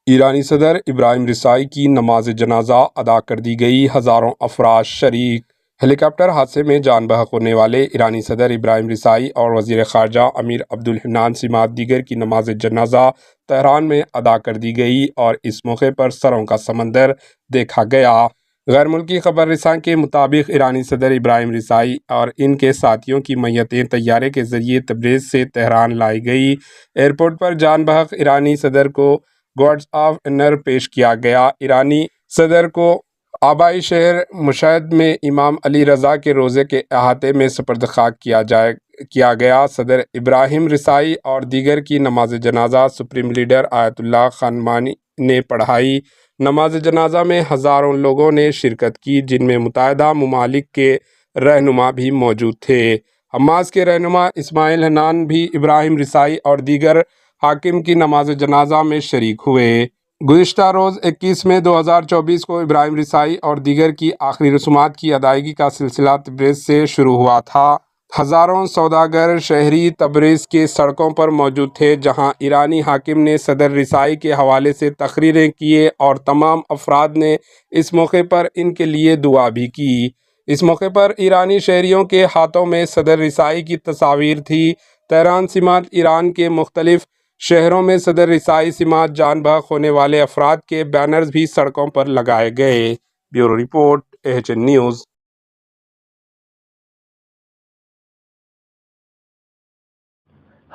ایرانی صدر ابراہیم رسائی کی نماز جنازہ ادا کر دی گئی، ہزاروں افراد شریک۔ ہیلی کاپٹر حادثے میں جان بحق ہونے والے ایرانی صدر ابراہیم رسائی اور وزیر خارجہ امیر عبدالحنان سمات دیگر کی نماز جنازہ تہران میں ادا کر دی گئی اور اس موقع پر سروں کا سمندر دیکھا گیا۔ غیر ملکی خبر رساں کے مطابق ایرانی صدر ابراہیم رسائی اور ان کے ساتھیوں کی میتیں طیارے کے ذریعے تبریز سے تہران لائی گئی۔ ایئرپورٹ پر جان بحق ایرانی صدر کو گارڈز آف آنر پیش کیا گیا۔ ایرانی صدر کو آبائی شہر مشہد میں امام علی رضا کے روضے کے احاطے میں سپرد خاک کیا گیا۔ صدر ابراہیم رسائی اور دیگر کی نماز جنازہ سپریم لیڈر آیت اللہ خامنئی نے پڑھائی۔ نماز جنازہ میں ہزاروں لوگوں نے شرکت کی، جن میں متحدہ ممالک کے رہنما بھی موجود تھے۔ حماس کے رہنما اسماعیل ہنان بھی ابراہیم رسائی اور دیگر حاکم کی نماز جنازہ میں شریک ہوئے۔ گزشتہ روز 21 مئی 2024 کو ابراہیم رسائی اور دیگر کی آخری رسومات کی ادائیگی کا سلسلہ تبریز سے شروع ہوا تھا۔ ہزاروں سوداگر شہری تبریز کے سڑکوں پر موجود تھے، جہاں ایرانی حاکم نے صدر رسائی کے حوالے سے تقریریں کیں اور تمام افراد نے اس موقع پر ان کے لیے دعا بھی کی۔ اس موقع پر ایرانی شہریوں کے ہاتھوں میں صدر رسائی کی تصاویر تھی۔ تہران سمات ایران کے مختلف شہروں میں صدر رسائی سمات جان بحق ہونے والے افراد کے بینرز بھی سڑکوں پر لگائے گئے۔ Bureau report, AHN news.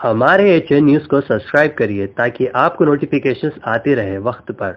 ہمارے AHN نیوز کو سبسکرائب کریے تاکہ آپ کو نوٹیفیکیشنز آتی رہے وقت پر۔